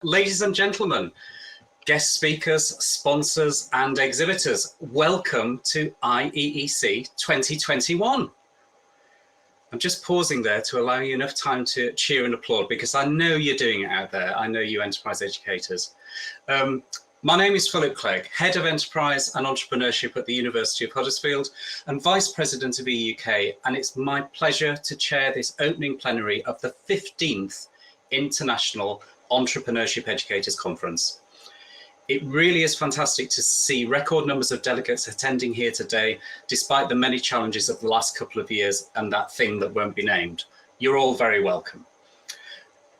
Ladies and gentlemen, guest speakers, sponsors and exhibitors, welcome to IEEC 2021. I'm just pausing there to allow you enough time to cheer and applaud because I know you're doing it out there. I know you enterprise educators. My name is Philip Clegg, Head of Enterprise and Entrepreneurship at the University of Huddersfield and Vice President of EUK, and it's my pleasure to chair this opening plenary of the 15th International Entrepreneurship Educators Conference. It really is fantastic to see record numbers of delegates attending here today, despite the many challenges of the last couple of years and that thing that won't be named. You're all very welcome.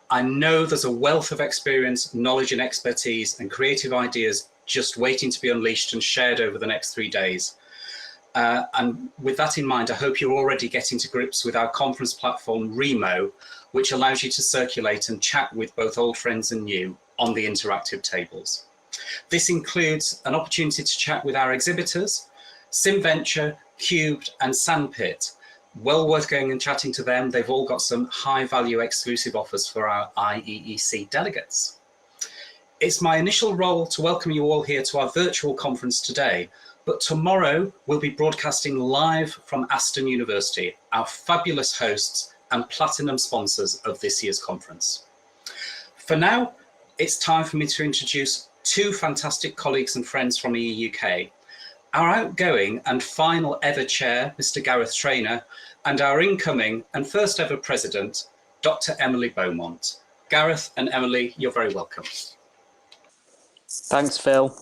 I know there's a wealth of experience, knowledge and expertise and creative ideas just waiting to be unleashed and shared over the next 3 days. And with that in mind, I hope you're already getting to grips with our conference platform, Remo, which allows you to circulate and chat with both old friends and new on the interactive tables. This includes an opportunity to chat with our exhibitors, SimVenture, Cubed and Sandpit. Well worth going and chatting to them. They've all got some high value exclusive offers for our IEEC delegates. It's my initial role to welcome you all here to our virtual conference today, but tomorrow we'll be broadcasting live from Aston University, our fabulous hosts and platinum sponsors of this year's conference. For now, it's time for me to introduce two fantastic colleagues and friends from EUK. Our outgoing and final ever chair, Mr. Gareth Traynor, and our incoming and first ever president, Dr. Emily Beaumont. Gareth and Emily, you're very welcome. Thanks, Phil.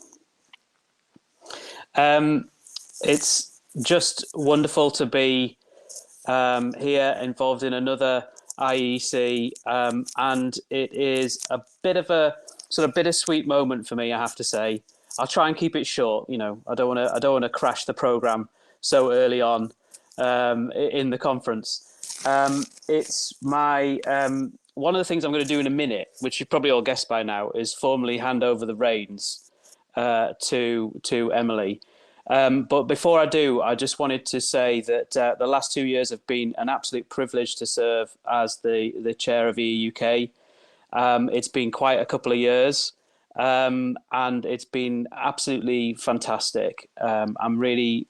It's just wonderful to be here involved in another IEC, and it is a bit of a sort of bittersweet moment for me, I have to say. I'll try and keep it short. You know, I don't want to crash the program so early on in the conference. It's my one of the things I'm going to do in a minute, which you probably all guessed by now, is formally hand over the reins to Emily. But before I do, I just wanted to say that the last 2 years have been an absolute privilege to serve as the chair of EUK. It's been quite a couple of years. And it's been absolutely fantastic. I'm really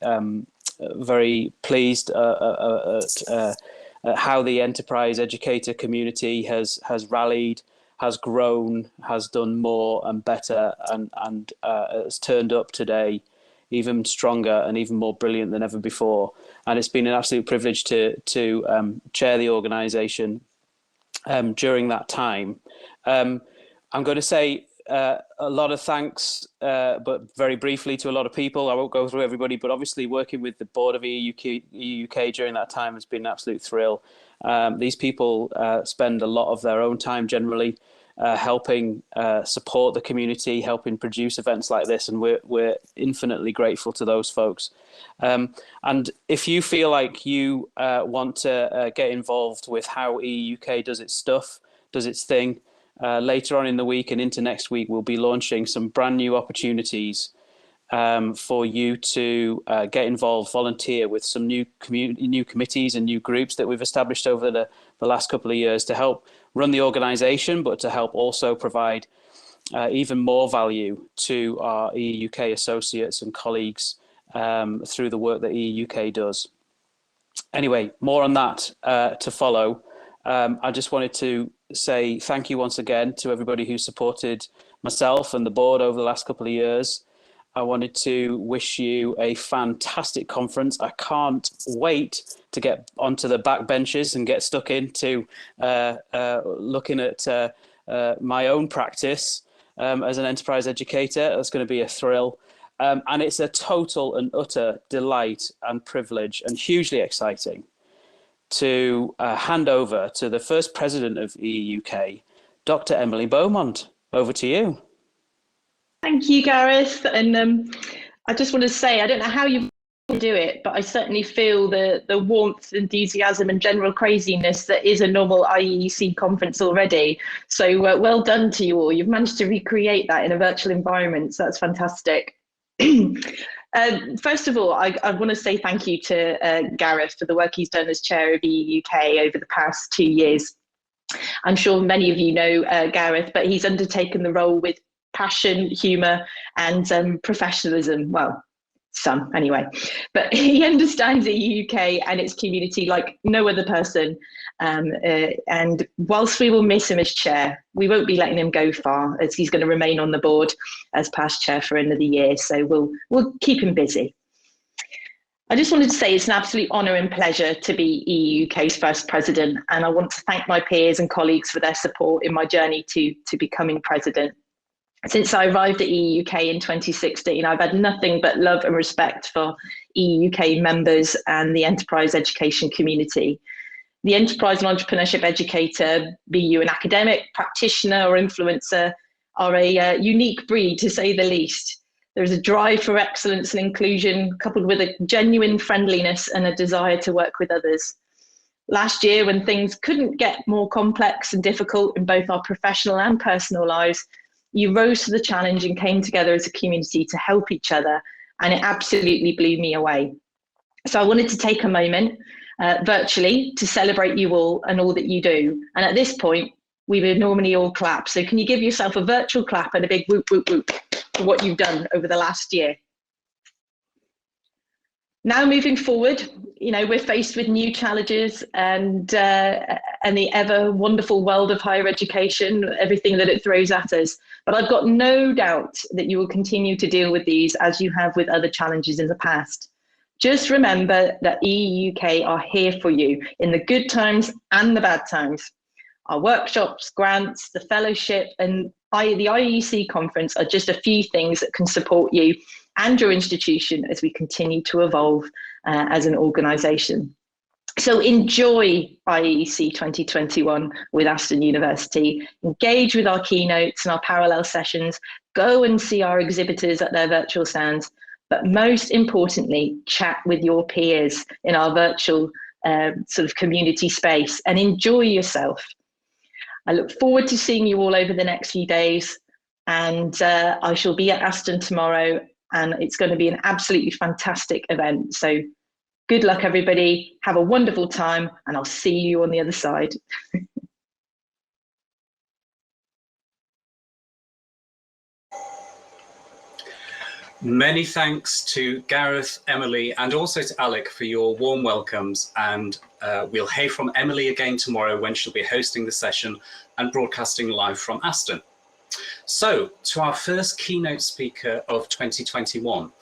very pleased at how the enterprise educator community has rallied, has grown, has done more and better, and has turned up today even stronger and even more brilliant than ever before. And it's been an absolute privilege to chair the organisation during that time. I'm going to say a lot of thanks, but very briefly, to a lot of people. I won't go through everybody, but obviously working with the board of EUK during that time has been an absolute thrill. These people spend a lot of their own time generally helping support the community, helping produce events like this, and we're infinitely grateful to those folks. And if you feel like you want to get involved with how EUK does its stuff, does its thing, later on in the week and into next week, we'll be launching some brand new opportunities for you to get involved, volunteer with some new committees and new groups that we've established over the last couple of years to help run the organisation, but to help also provide even more value to our EUK associates and colleagues through the work that EUK does. Anyway, more on that to follow. I just wanted to say thank you once again to everybody who supported myself and the board over the last couple of years. I wanted to wish you a fantastic conference. I can't wait to get onto the back benches and get stuck into looking at my own practice as an enterprise educator. That's going to be a thrill. And it's a total and utter delight and privilege and hugely exciting to hand over to the first president of EUK, Dr. Emily Beaumont. Over to you. Thank you, Gareth. And I just want to say, I don't know how you do it, but I certainly feel the warmth, enthusiasm and general craziness that is a normal IEEC conference already. So well done to you all. You've managed to recreate that in a virtual environment. So that's fantastic. First of all, I want to say thank you to Gareth for the work he's done as chair of EUK over the past 2 years. I'm sure many of you know Gareth, but he's undertaken the role with passion, humour and professionalism. Well, some anyway, but he understands the UK and its community like no other person. And whilst we will miss him as chair, we won't be letting him go far, as he's going to remain on the board as past chair for another year. So we'll keep him busy. I just wanted to say it's an absolute honour and pleasure to be EUK's first president, and I want to thank my peers and colleagues for their support in my journey to becoming president. Since I arrived at EUK in 2016, I've had nothing but love and respect for EUK members and the enterprise education community. The enterprise and entrepreneurship educator, be you an academic, practitioner or influencer, are a unique breed to say the least. There's a drive for excellence and inclusion, coupled with a genuine friendliness and a desire to work with others. Last year, when things couldn't get more complex and difficult in both our professional and personal lives, you rose to the challenge and came together as a community to help each other, and it absolutely blew me away. So I wanted to take a moment virtually to celebrate you all and all that you do. And at this point, we would normally all clap. So can you give yourself a virtual clap and a big whoop, whoop, whoop for what you've done over the last year? Now moving forward, we're faced with new challenges and the ever wonderful world of higher education, everything that it throws at us. But I've got no doubt that you will continue to deal with these as you have with other challenges in the past. Just remember that EUK are here for you in the good times and the bad times. Our workshops, grants, the fellowship and the IEC conference are just a few things that can support you and your institution as we continue to evolve as an organisation. So enjoy IEC 2021 with Aston University, engage with our keynotes and our parallel sessions, go and see our exhibitors at their virtual stands, but most importantly, chat with your peers in our virtual sort of community space and enjoy yourself. I look forward to seeing you all over the next few days, and I shall be at Aston tomorrow, and it's going to be an absolutely fantastic event. So good luck, everybody. Have a wonderful time, and I'll see you on the other side. Many thanks to Gareth, Emily, and also to Alec for your warm welcomes. And we'll hear from Emily again tomorrow when she'll be hosting the session and broadcasting live from Aston. So to our first keynote speaker of 2021.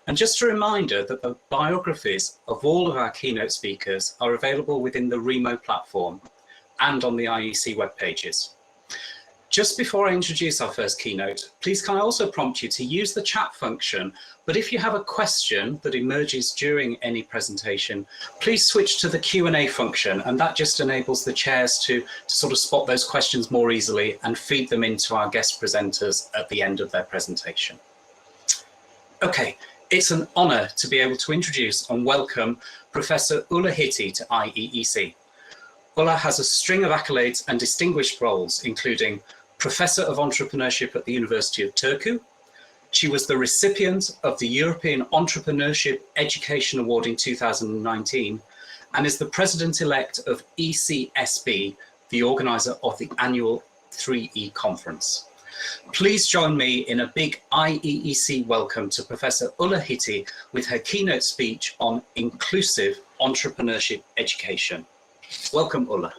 And just a reminder that the biographies of all of our keynote speakers are available within the Remo platform and on the IEC web pages. Just before I introduce our first keynote, please can I also prompt you to use the chat function, but if you have a question that emerges during any presentation, please switch to the Q&A function, and that just enables the chairs to sort of spot those questions more easily and feed them into our guest presenters at the end of their presentation. Okay, it's an honour to be able to introduce and welcome Professor Ulla Hytti to IEEC. Ulla has a string of accolades and distinguished roles, including Professor of Entrepreneurship at the University of Turku. She was the recipient of the European Entrepreneurship Education Award in 2019 and is the President-elect of ECSB, the organiser of the annual 3E conference. Please join me in a big IEEC welcome to Professor Ulla Hytti with her keynote speech on inclusive entrepreneurship education. Welcome, Ulla.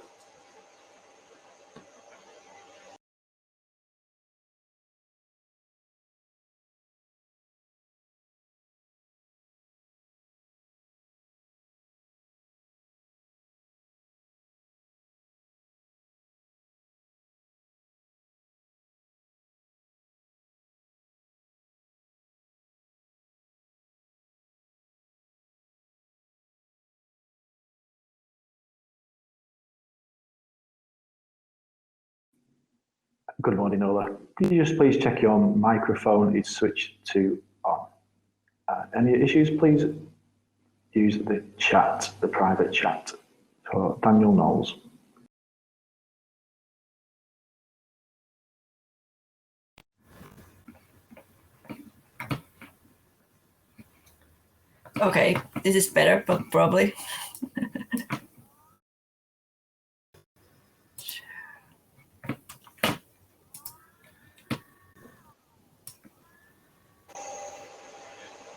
Good morning, Ulla. Could you just please check your microphone is switched to on? Any issues, please use the chat, the private chat for Daniel Knowles. Okay, this is better, but probably.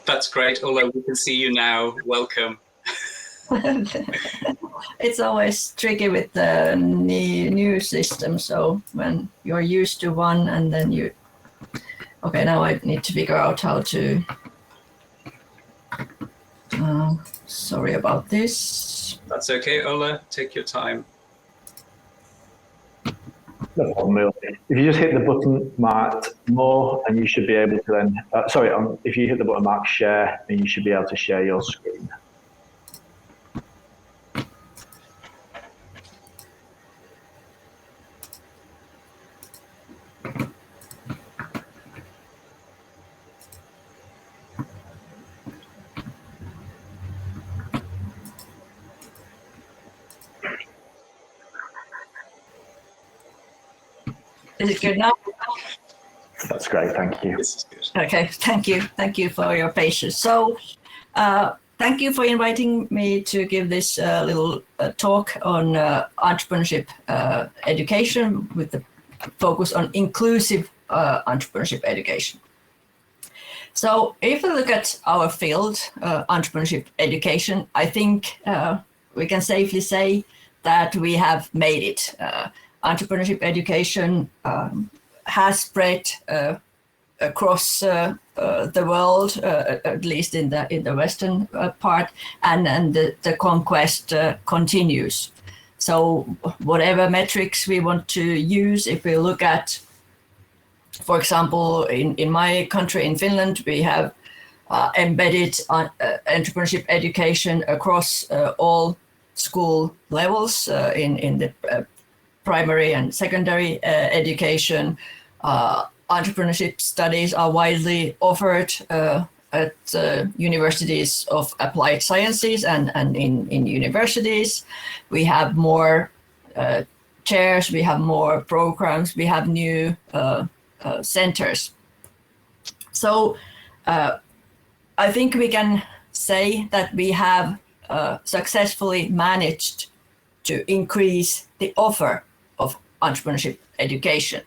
That's great. Although we can see you now. Welcome. It's always tricky with the new system. So when you're used to one and then you, okay, now I need to figure out how to, sorry about this. That's okay, Ulla. Take your time. No problem, Will. If you just hit the button marked more, and you should be able to then, if you hit the button marked share, and you should be able to share your screen. Is it good now? That's great, thank you. This is good. Okay, thank you. Thank you for your patience. So thank you for inviting me to give this little talk on entrepreneurship education with the focus on inclusive entrepreneurship education. So if we look at our field, entrepreneurship education, I think we can safely say that we have made it. Entrepreneurship education has spread across the world, at least in the Western part, and the conquest continues. So whatever metrics we want to use, if we look at, for example, in my country, in Finland, we have embedded entrepreneurship education across all school levels in the primary and secondary education. Entrepreneurship studies are widely offered at universities of applied sciences and in universities. We have more chairs, we have more programs, we have new centers. So I think we can say that we have successfully managed to increase the offer of entrepreneurship education.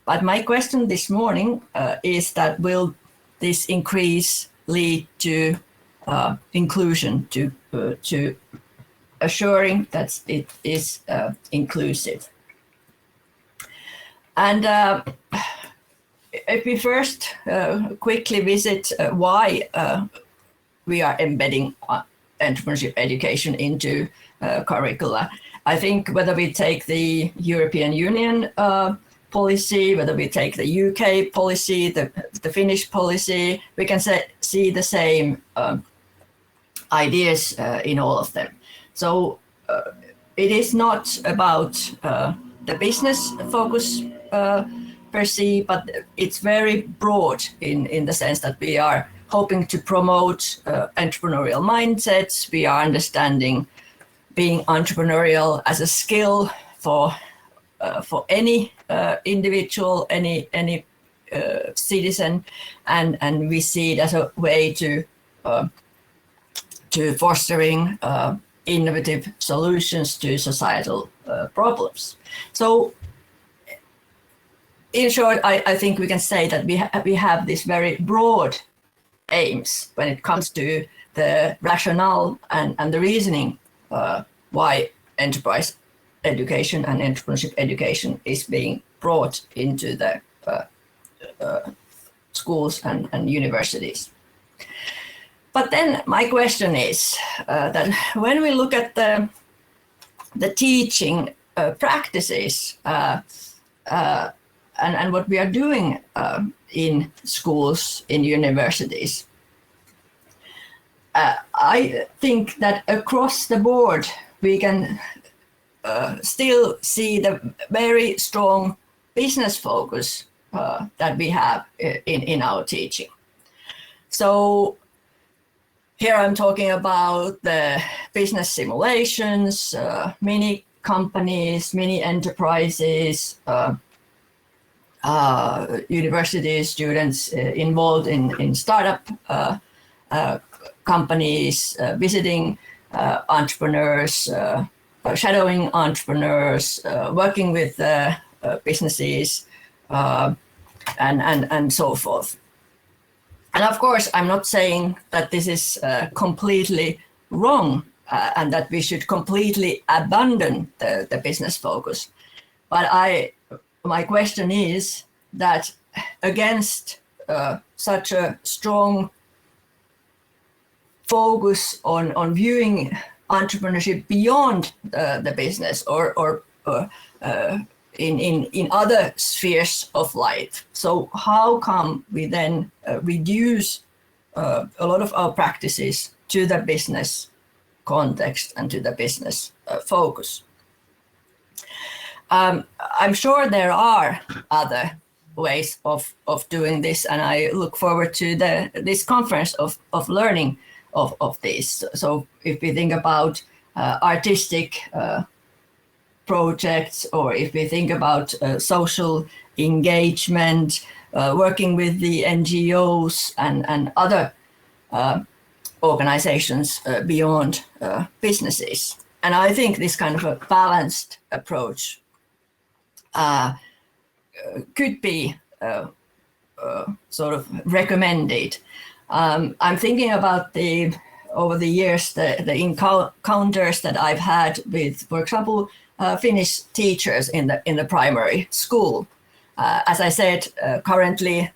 But my question this morning is that will this increase lead to inclusion, to assuring that it is inclusive? And if we first quickly visit why we are embedding entrepreneurship education into curricula, I think whether we take the European Union policy, whether we take the UK policy, the Finnish policy, we can see the same ideas in all of them. So it is not about the business focus per se, but it's very broad in the sense that we are hoping to promote entrepreneurial mindsets. We are understanding being entrepreneurial as a skill for any individual, any citizen, and we see it as a way to fostering innovative solutions to societal problems. So, in short, I think we can say that we have this very broad aims when it comes to the rationale and the reasoning why enterprise education and entrepreneurship education is being brought into the schools and universities. But then my question is that when we look at the teaching practices and what we are doing in schools, in universities, I think that across the board we can still see the very strong business focus that we have in our teaching. So here I'm talking about the business simulations, mini companies, mini enterprises, university students involved in startup companies, visiting entrepreneurs, shadowing entrepreneurs, working with businesses, and so forth. And of course, I'm not saying that this is completely wrong and that we should completely abandon the business focus. But my question is that against such a strong focus on viewing entrepreneurship beyond the business or in other spheres of life. So how come we then reduce a lot of our practices to the business context and to the business focus? I'm sure there are other ways of doing this, and I look forward to this conference of learning of this. So if we think about artistic projects, or if we think about social engagement, working with the NGOs and other organizations beyond businesses. And I think this kind of a balanced approach could be sort of recommended. I'm thinking about over the years, the encounters that I've had with, for example, Finnish teachers in the primary school. As I said, currently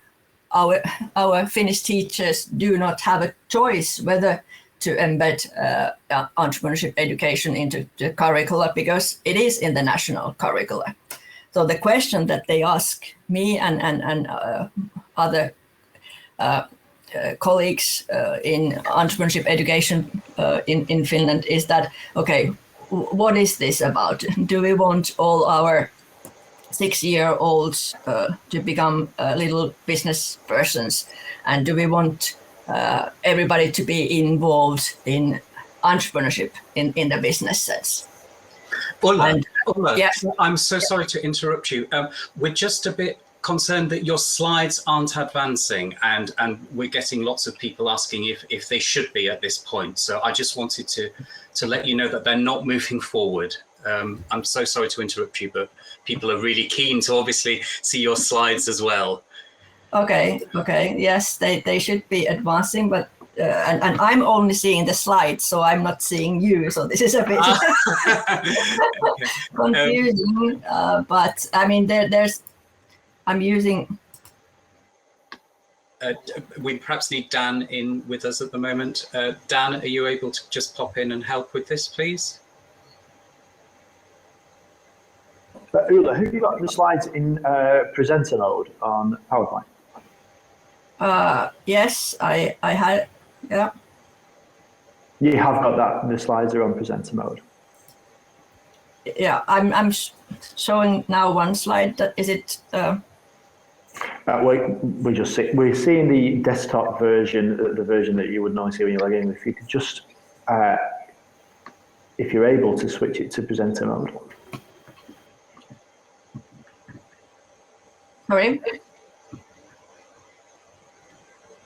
our Finnish teachers do not have a choice whether to embed entrepreneurship education into the curricula, because it is in the national curricula. So the question that they ask me and other colleagues in entrepreneurship education in Finland is that, okay, what is this about? Do we want all our 6-year-olds to become little business persons? And do we want everybody to be involved in entrepreneurship in the business sense? Ulla, yeah. I'm so sorry to interrupt you. We're just a bit concerned that your slides aren't advancing, and we're getting lots of people asking if they should be at this point. So I just wanted to let you know that they're not moving forward. I'm so sorry to interrupt you, but people are really keen to obviously see your slides as well. Okay, yes, they should be advancing, but and I'm only seeing the slides, so I'm not seeing you. So this is a bit confusing. But I mean, I'm using. We perhaps need Dan in with us at the moment. Dan, are you able to just pop in and help with this, please? Ulla, have you got the slides in presenter mode on PowerPoint? Yes, I had. Yeah. You have got that. The slides are on presenter mode. Yeah, I'm showing now one slide. That is it. We're seeing the desktop version, the version that you would normally see when you log in. If you could just, if you're able to switch it to presenter mode. Sorry.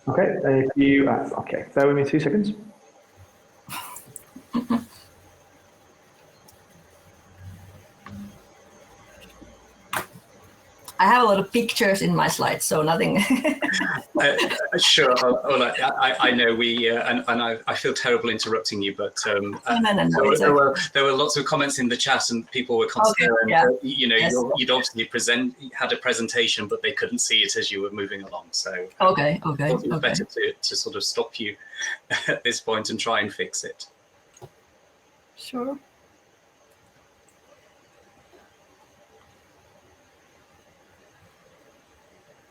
Okay, if you, okay, bear with me 2 seconds. I have a lot of pictures in my slides, so nothing. Sure, Ulla, I know we, and I feel terrible interrupting you, but no, there were lots of comments in the chat, and people were concerned. Okay, yeah. Yes. You'd obviously had a presentation, but they couldn't see it as you were moving along. So okay. It was better to sort of stop you at this point and try and fix it. Sure.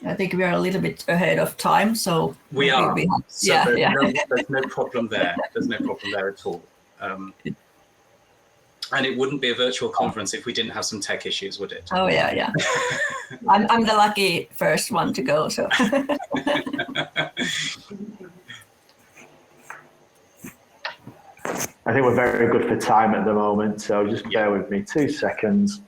I think we are a little bit ahead of time, so we are. So there's no problem there. There's no problem there at all. And it wouldn't be a virtual conference if we didn't have some tech issues, would it? Oh yeah. I'm the lucky first one to go. So. I think we're very good for time at the moment, so just bear with me 2 seconds.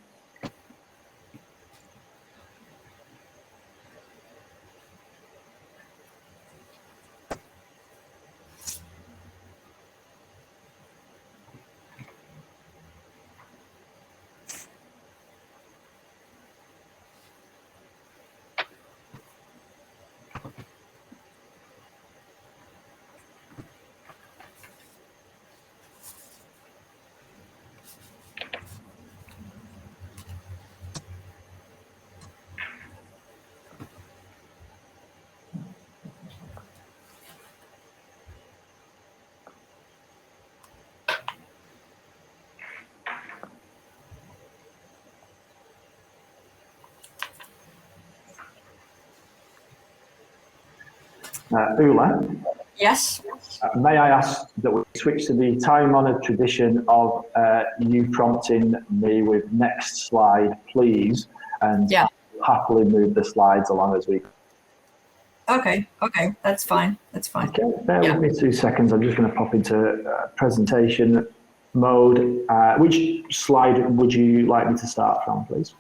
Ulla, Yes. may I ask that we switch to the time-honoured tradition of you prompting me with next slide, please, and Yeah. I'll happily move the slides along as we go. Okay, that's fine. Okay, bear with me 2 seconds. I'm just going to pop into presentation mode. Which slide would you like me to start from, please?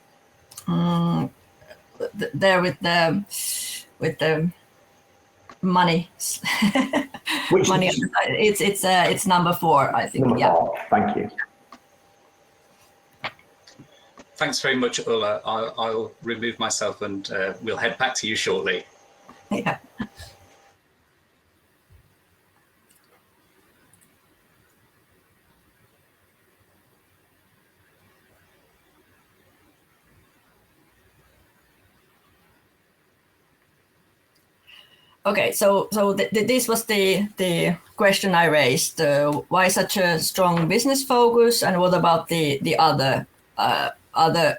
There with the money. Which money. It's number 4, I think. Number 4. Thank you. Thanks very much, Ulla. I'll remove myself and we'll head back to you shortly. Yeah. Okay, so this was the question I raised. Why such a strong business focus, and what about the other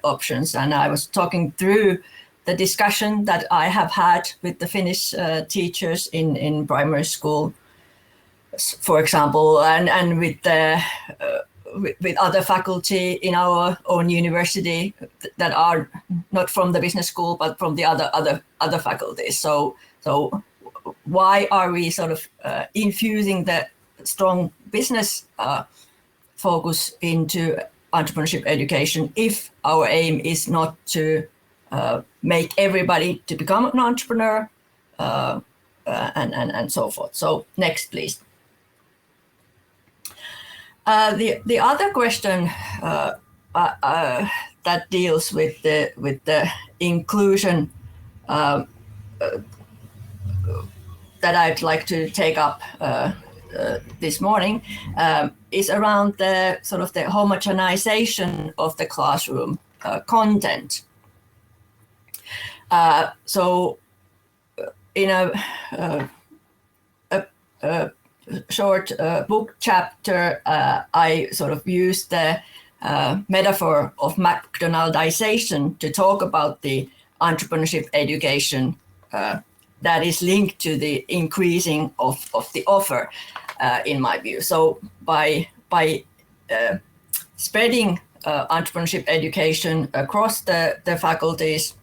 options? And I was talking through the discussion that I have had with the Finnish teachers in primary school, for example, and with other faculty in our own university that are not from the business school but from the other faculties. So why are we sort of infusing the strong business focus into entrepreneurship education if our aim is not to make everybody to become an entrepreneur and so forth? So next, please. The other question that deals with the inclusion that I'd like to take up this morning is around the sort of the homogenization of the classroom content. So in a short book chapter, I sort of used the metaphor of McDonaldization to talk about the entrepreneurship education that is linked to the increasing of the offer, in my view. So by spreading entrepreneurship education across the faculties,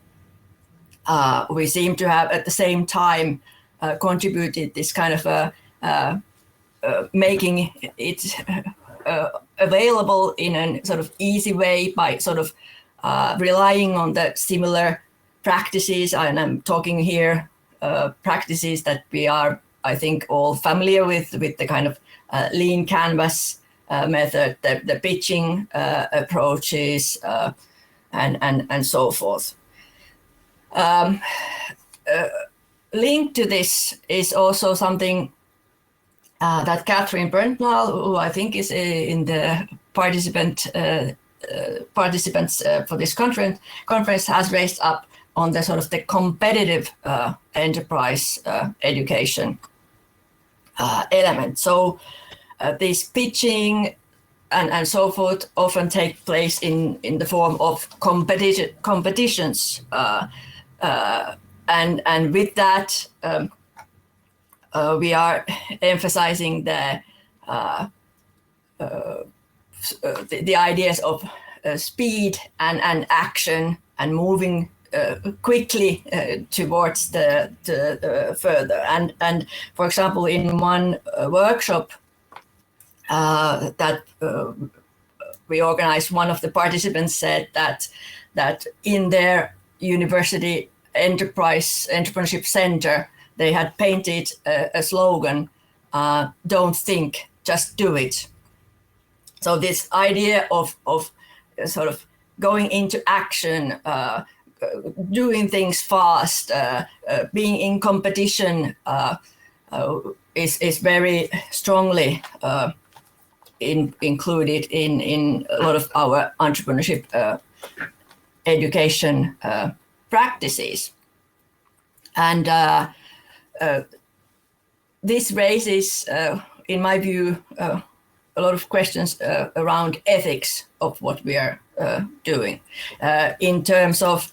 we seem to have at the same time contributed this kind of making it available in a sort of easy way by sort of relying on the similar practices. And I'm talking here practices that we are, I think, all familiar with the kind of lean canvas method, the pitching approaches, and so forth. Linked to this is also something that Catherine Brentnall, who I think is in the participants for this conference, has raised up on the sort of the competitive enterprise education element. So this pitching and so forth often take place in the form of competitions, and with that we are emphasizing the ideas of speed and action and moving quickly towards the further. And for example, in one workshop that we organized, one of the participants said that in their university entrepreneurship center, they had painted a slogan, "Don't think, just do it." So this idea of sort of going into action, doing things fast, being in competition is very strongly included in a lot of our entrepreneurship education practices. And this raises, in my view, a lot of questions around ethics of what we are doing, in terms of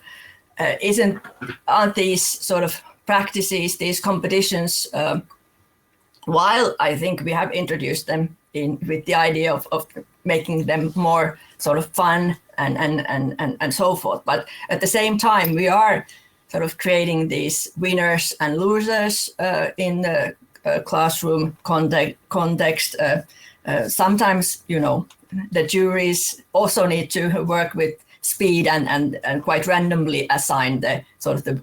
aren't these sort of practices, these competitions, while I think we have introduced them with the idea of making them more sort of fun and so forth. But at the same time, we are sort of creating these winners and losers in the classroom context. Sometimes, you know, the juries also need to work with speed and quite randomly assign the sort of the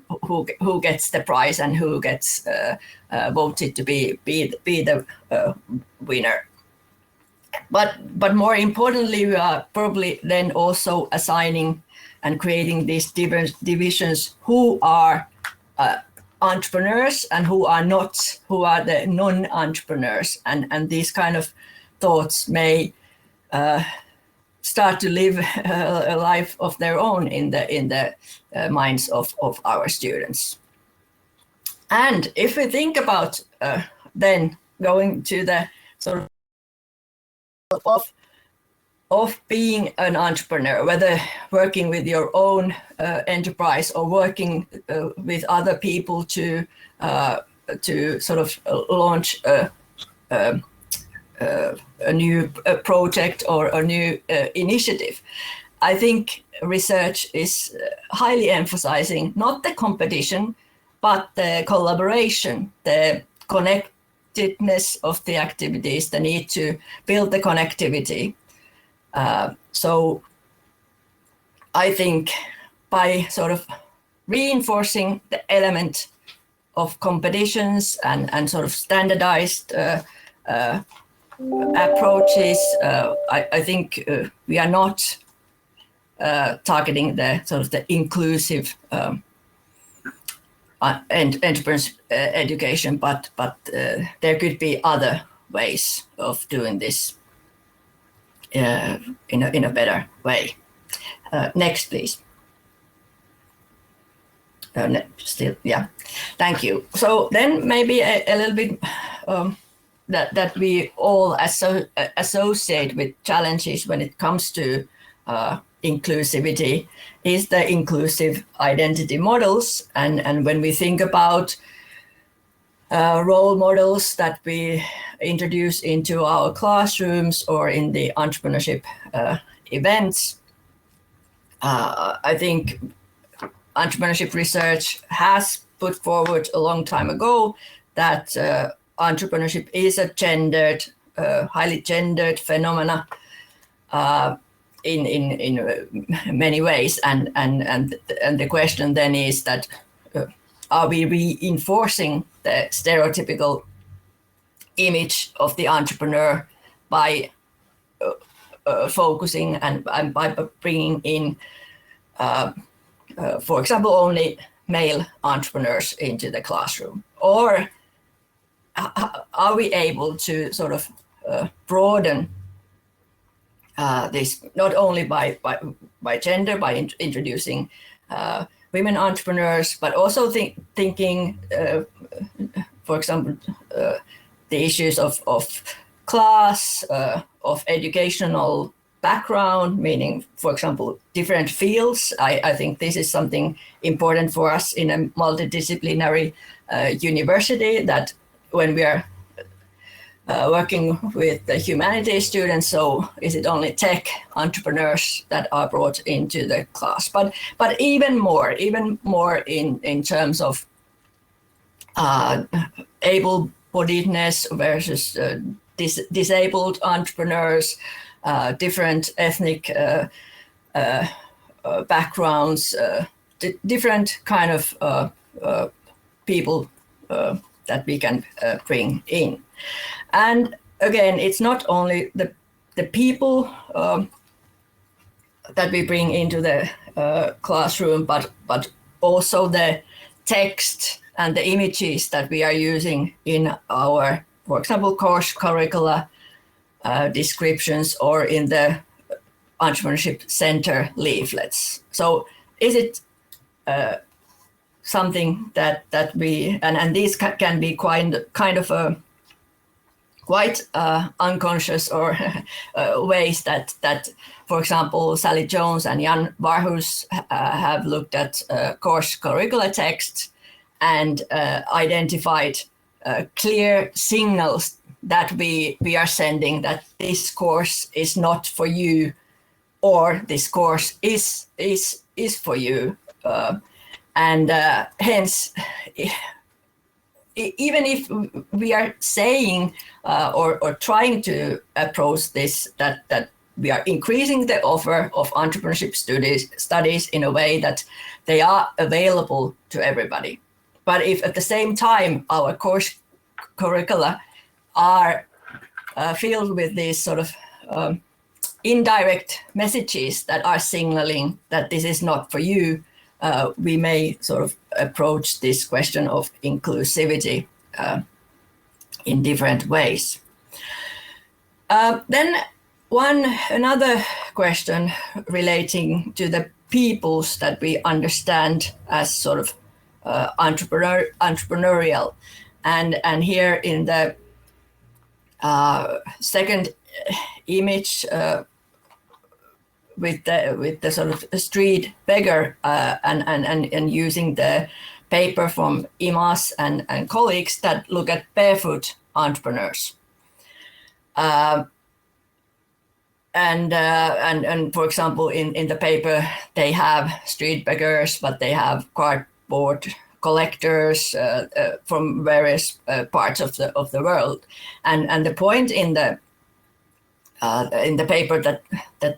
who gets the prize and who gets voted to be the winner. But more importantly, we are probably then also assigning and creating these different divisions who are entrepreneurs and who are not, who are the non-entrepreneurs, and these kind of thoughts may start to live a life of their own in the minds of our students. And if we think about then going to the sort of being an entrepreneur, whether working with your own enterprise or working with other people to sort of launch a new project or a new initiative. I think research is highly emphasizing not the competition, but the collaboration, the connectedness of the activities, the need to build the connectivity. So I think by sort of reinforcing the element of competitions and sort of standardized approaches, I think we are not targeting the sort of the inclusive enterprise education, but there could be other ways of doing this in a better way. Next, please. Still, yeah, thank you. So then maybe a little bit that we all associate with challenges when it comes to inclusivity is the inclusive identity models. And when we think about role models that we introduce into our classrooms or in the entrepreneurship events, I think entrepreneurship research has put forward a long time ago that entrepreneurship is a gendered, highly gendered phenomena in many ways, and the question then is that are we reinforcing the stereotypical image of the entrepreneur by focusing and by bringing in, for example, only male entrepreneurs into the classroom? Or are we able to sort of broaden this not only by gender, by introducing women entrepreneurs, but also thinking, for example, the issues of class, of educational background, meaning, for example, different fields. I think this is something important for us in a multidisciplinary university, that when we are working with the humanities students, so is it only tech entrepreneurs that are brought into the class? But even more in terms of able-bodiedness versus disabled entrepreneurs, different ethnic backgrounds, different kind of people that we can bring in. And again, it's not only the people that we bring into the classroom, but also the text and the images that we are using in our, for example, course curricula descriptions or in the Entrepreneurship Center leaflets. So is it something that we, and these can be kind of a quite unconscious or ways that, for example, Sally Jones and Jan Varhus have looked at course curricula text and identified clear signals that we are sending that this course is not for you, or this course is for you, and hence, even if we are saying or trying to approach this that we are increasing the offer of entrepreneurship studies in a way that they are available to everybody, but if at the same time our course curricula are filled with these sort of indirect messages that are signaling that this is not for you, we may sort of approach this question of inclusivity in different ways. Then another question relating to the peoples that we understand as sort of entrepreneurial, and here in the second image with the sort of street beggar and using the paper from Imas and colleagues that look at barefoot entrepreneurs. And for example, in the paper, they have street beggars, but they have cardboard collectors from various parts of the world. And the point in the paper that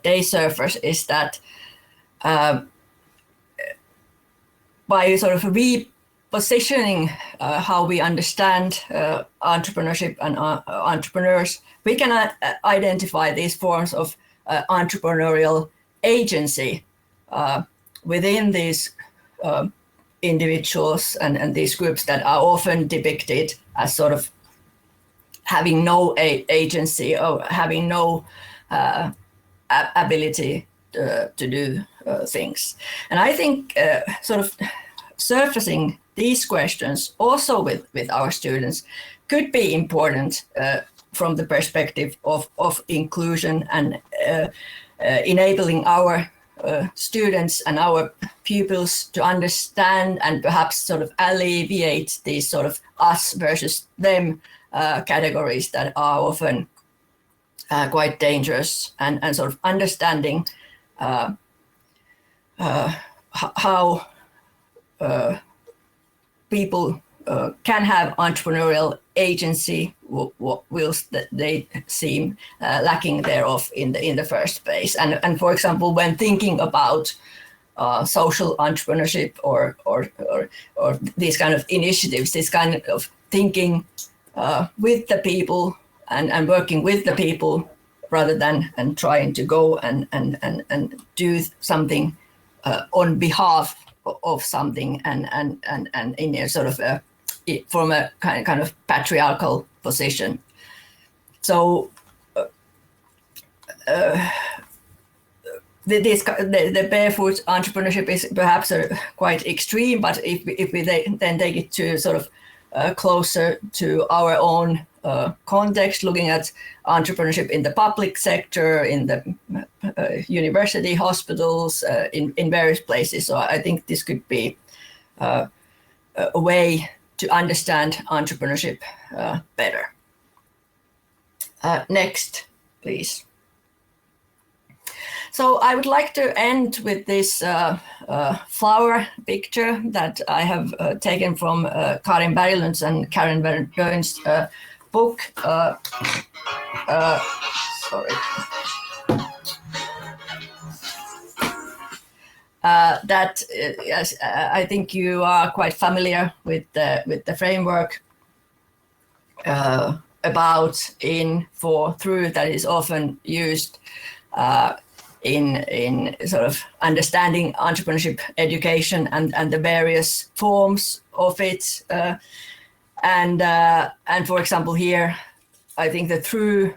they surface is that by sort of repositioning how we understand entrepreneurship and entrepreneurs, we can identify these forms of entrepreneurial agency within these individuals and these groups that are often depicted as sort of having no agency or having no ability to do things. And I think sort of surfacing these questions also with our students could be important from the perspective of inclusion and enabling our students and our pupils to understand and perhaps sort of alleviate these sort of us versus them categories that are often quite dangerous, and sort of understanding how people can have entrepreneurial agency whilst they seem lacking thereof in the first place. And for example, when thinking about social entrepreneurship or these kind of initiatives, this kind of thinking with the people and working with the people rather than and trying to go and do something on behalf of something and in a sort of from a kind of patriarchal position. So the barefoot entrepreneurship is perhaps quite extreme, but if we then take it to sort of closer to our own context, looking at entrepreneurship in the public sector, in the university, hospitals, in various places. So I think this could be a way to understand entrepreneurship better. Next, please. So I would like to end with this flower picture that I have taken from Karin Berglund's and Karen Verdun's book. Sorry. That yes, I think you are quite familiar with the framework about, in, for, through that is often used in sort of understanding entrepreneurship education and the various forms of it. And for example, here, I think the through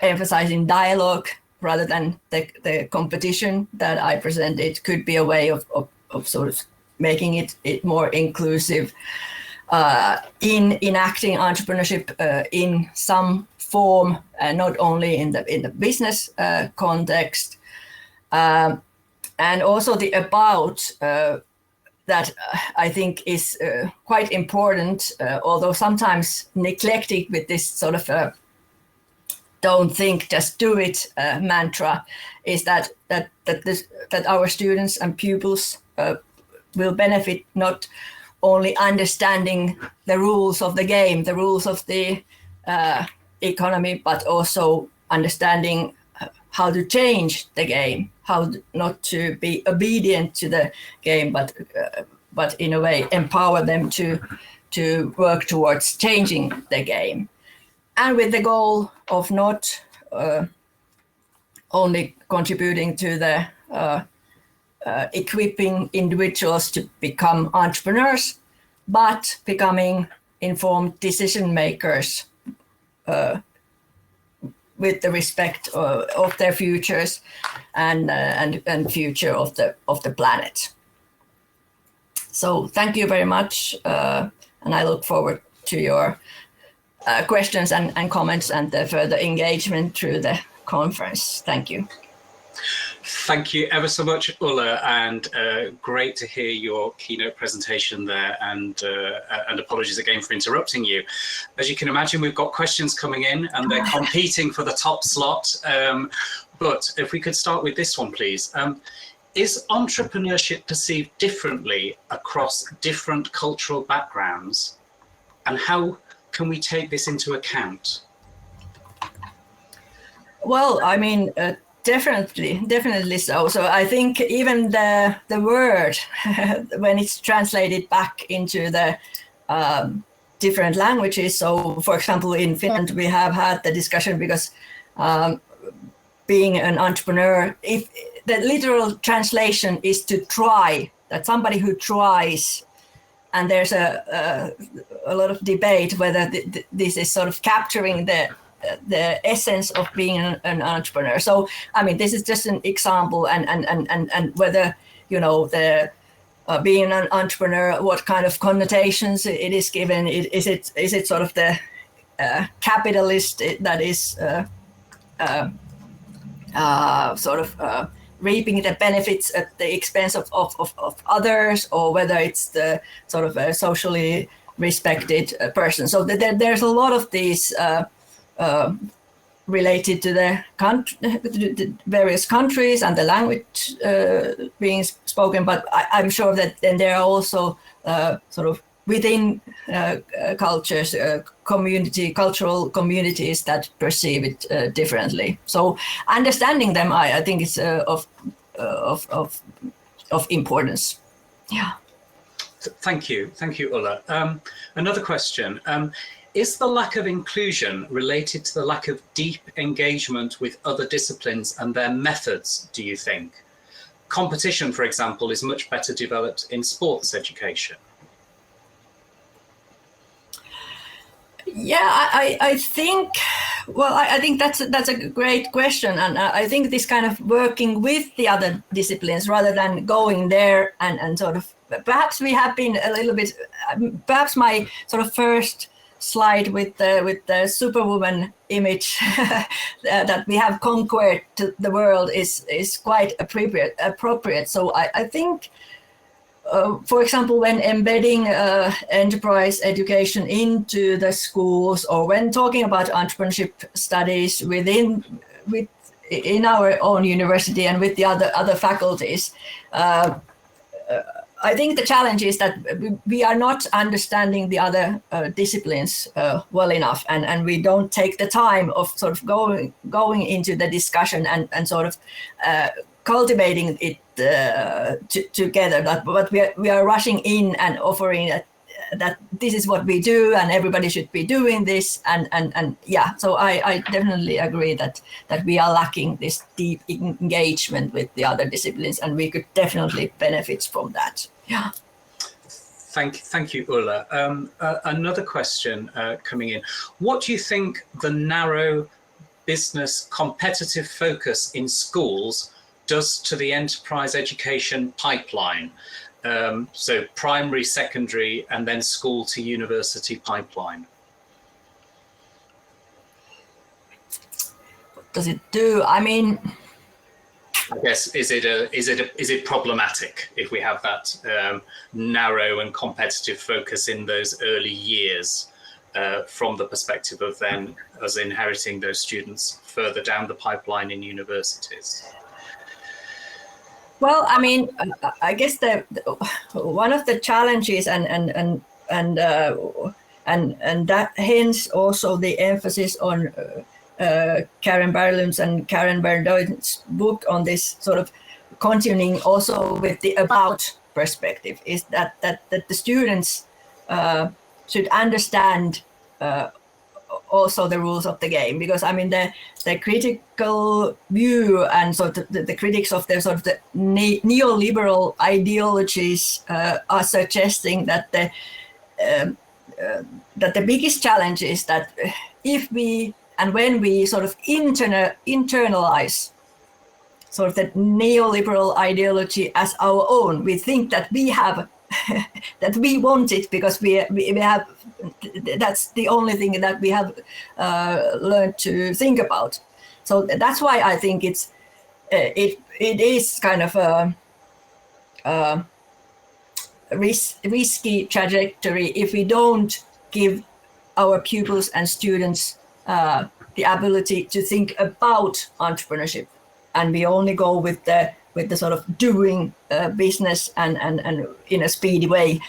emphasizing dialogue rather than the competition that I presented could be a way of sort of making it more inclusive in enacting entrepreneurship in some form, not only in the business context, and also the about that I think is quite important, although sometimes neglected with this sort of don't think, just do it mantra, is that our students and pupils will benefit not only understanding the rules of the game, the rules of the economy, but also understanding how to change the game, how not to be obedient to the game, but in a way empower them to work towards changing the game, and with the goal of not only contributing to the equipping individuals to become entrepreneurs, but becoming informed decision makers with the respect of their futures and future of the planet. So thank you very much, and I look forward to your questions and comments and the further engagement through the conference. Thank you. Thank you ever so much, Ulla, and great to hear your keynote presentation there, and apologies again for interrupting you. As you can imagine, we've got questions coming in and they're competing for the top slot. But if we could start with this one, please. Is entrepreneurship perceived differently across different cultural backgrounds, and how can we take this into account? Well, I mean, definitely so. So I think even the word, when it's translated back into the different languages. So, for example, in Finland, we have had the discussion because being an entrepreneur, if the literal translation is to try, that somebody who tries, and there's a lot of debate whether this is sort of capturing the essence of being an entrepreneur. So, I mean, this is just an example, and whether, you know, the being an entrepreneur, what kind of connotations it is given. Is it sort of the capitalist that is sort of reaping the benefits at the expense of others, or whether it's the sort of a socially respected person. So there's a lot of these related to the various countries and the language being spoken, but I'm sure that then there are also sort of within cultures, cultural communities that perceive it differently. So understanding them, I think is of importance. Yeah. Thank you, Ulla. Another question. Is the lack of inclusion related to the lack of deep engagement with other disciplines and their methods, do you think? Competition, for example, is much better developed in sports education. Yeah, I think, well, I think that's a great question. And I think this kind of working with the other disciplines rather than going there and sort of, perhaps we have been a little bit, perhaps my sort of first slide with the superwoman image that we have conquered the world is quite appropriate. So I think, for example, when embedding enterprise education into the schools, or when talking about entrepreneurship studies in our own university and with the other faculties, I think the challenge is that we are not understanding the other disciplines well enough, and we don't take the time of sort of going into the discussion and sort of cultivating it together. But we are rushing in and offering that this is what we do and everybody should be doing this, and yeah. So I definitely agree that we are lacking this deep engagement with the other disciplines, and we could definitely benefit from that. Yeah. Thank you, Ulla. Another question coming in. What do you think the narrow business competitive focus in schools does to the enterprise education pipeline? So primary, secondary, and then school to university pipeline. What does it do? I mean, I guess, is it problematic if we have that narrow and competitive focus in those early years from the perspective of then us inheriting those students further down the pipeline in universities? Well, I mean, I guess one of the challenges and that hence also the emphasis on Karen Berlund's and Karen Verdon's book on this sort of continuing also with the about perspective is that the students should understand also the rules of the game, because I mean the critical view and sort of the critics of the sort of the neoliberal ideologies are suggesting that the biggest challenge is that if we and when we sort of internalize sort of the neoliberal ideology as our own, we think that we have that we want it because we have, that's the only thing that we have learned to think about. So that's why I think it is kind of a risky trajectory if we don't give our pupils and students the ability to think about entrepreneurship, and we only go with the sort of doing business and in a speedy way,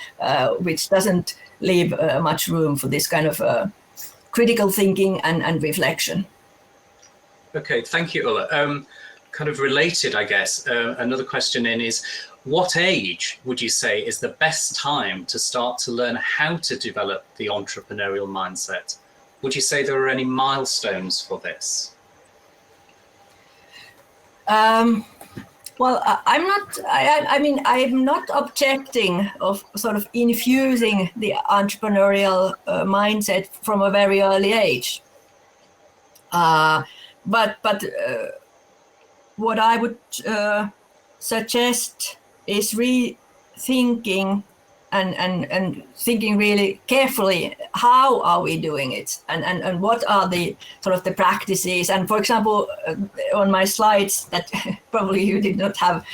which doesn't leave much room for this kind of critical thinking and reflection. Okay, thank you, Ulla. Kind of related, I guess, another question is, what age would you say is the best time to start to learn how to develop the entrepreneurial mindset? Would you say there are any milestones for this? Well, I'm not. I mean, I'm not objecting of sort of infusing the entrepreneurial mindset from a very early age. But what I would suggest is rethinking and thinking really carefully, how are we doing it, and what are the sort of the practices. And for example, on my slides that probably you did not have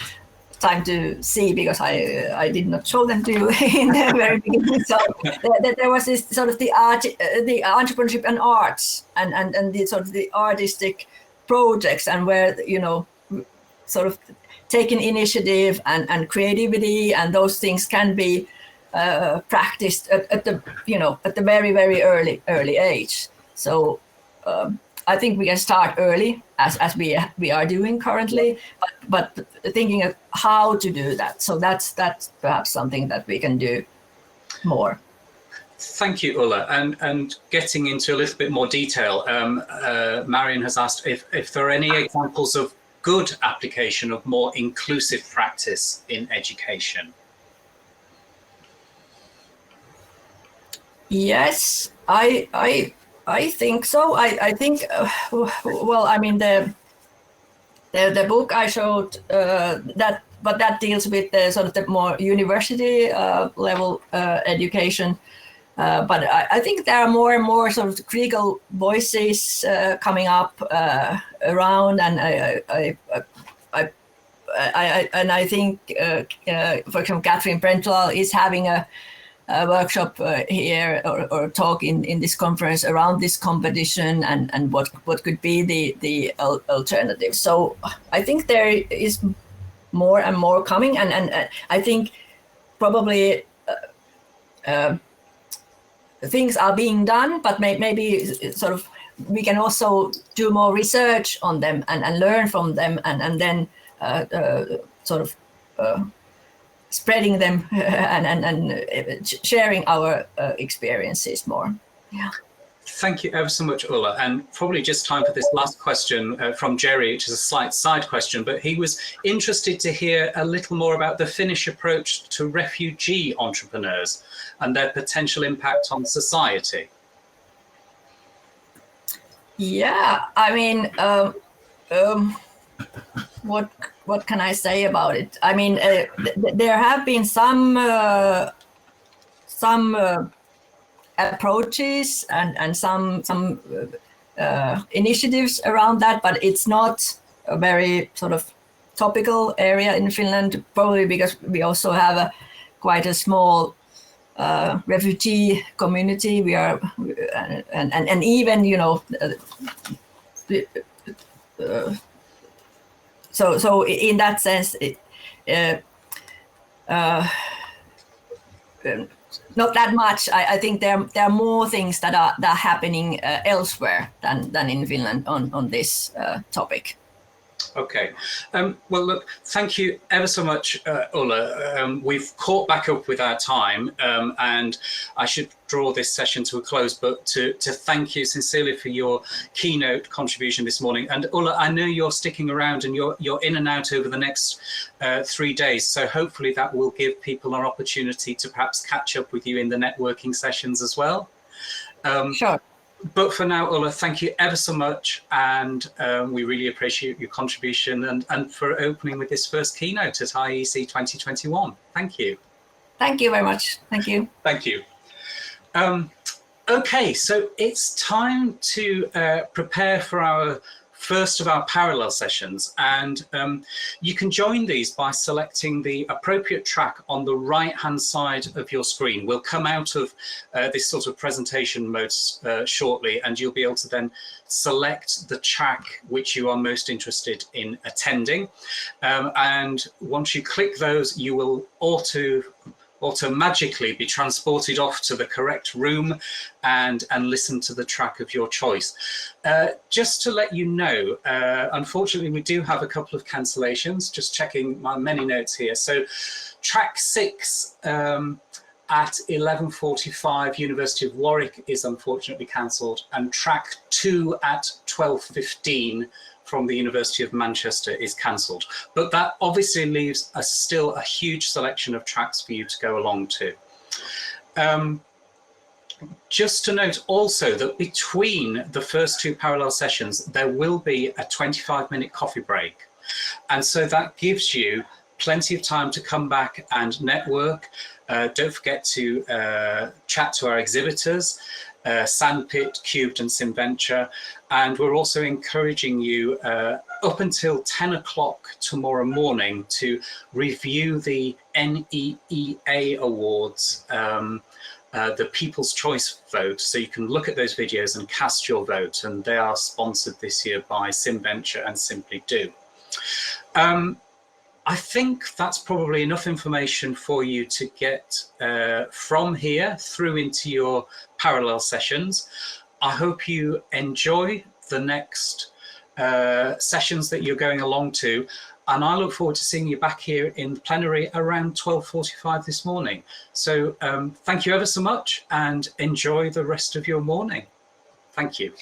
time to see because I did not show them to you in the very beginning. So there was this sort of the entrepreneurship and arts and the sort of the artistic projects, and where, you know, sort of taking initiative and creativity and those things can be practiced at the, you know, at the very early age. So I think we can start early as we are doing currently, but thinking of how to do that. So that's perhaps something that we can do more. Thank you, Ulla. And getting into a little bit more detail, Marion has asked if there are any examples of good application of more inclusive practice in education. Yes, I think so. I think, well, I mean, the book I showed, that deals with the sort of the more university level education. But I think there are more and more sort of critical voices coming up around, and I think, for example, Catherine Brentlal is having a workshop here or talk in this conference around this competition and what could be the alternative. So I think there is more and more coming, and I think probably things are being done, but maybe sort of we can also do more research on them and learn from them, and then sort of spreading them and sharing our experiences more. Yeah. Thank you ever so much, Ulla. And probably just time for this last question from Jerry, which is a slight side question, but he was interested to hear a little more about the Finnish approach to refugee entrepreneurs and their potential impact on society. Yeah, I mean, what can I say about it? I mean, there have been some approaches and some initiatives around that, but it's not a very sort of topical area in Finland, probably because we also have quite a small refugee community. We are, and even, you know, so in that sense, not that much. I think there are more things that are happening elsewhere than in Finland on this topic. Okay. Well, look, thank you ever so much, Ulla. We've caught back up with our time, and I should draw this session to a close, but to thank you sincerely for your keynote contribution this morning. And Ulla, I know you're sticking around and you're in and out over the next 3 days. So hopefully that will give people an opportunity to perhaps catch up with you in the networking sessions as well. Sure. But for now, Ulla, thank you ever so much. And we really appreciate your contribution and for opening with this first keynote at IEC 2021. Thank you. Thank you very much. Thank you. Thank you. Okay, so it's time to prepare for our first of our parallel sessions, and you can join these by selecting the appropriate track on the right hand side of your screen. We'll come out of this sort of presentation mode shortly, and you'll be able to then select the track which you are most interested in attending, and once you click those, you will magically be transported off to the correct room and listen to the track of your choice. Just to let you know, unfortunately, we do have a couple of cancellations, just checking my many notes here. So track 6 at 11:45 University of Warwick is unfortunately cancelled, and track 2 at 12:15 from the University of Manchester is cancelled. But that obviously leaves still a huge selection of tracks for you to go along to. Just to note also that between the first 2 parallel sessions, there will be a 25-minute coffee break. And so that gives you plenty of time to come back and network. Don't forget to chat to our exhibitors, Sandpit, Cubed and Simventure, and we're also encouraging you up until 10 o'clock tomorrow morning to review the NEEA Awards, the People's Choice vote, so you can look at those videos and cast your vote, and they are sponsored this year by Simventure and Simply Do. I think that's probably enough information for you to get from here through into your parallel sessions. I hope you enjoy the next sessions that you're going along to, and I look forward to seeing you back here in plenary around 12:45 this morning. So thank you ever so much and enjoy the rest of your morning. Thank you.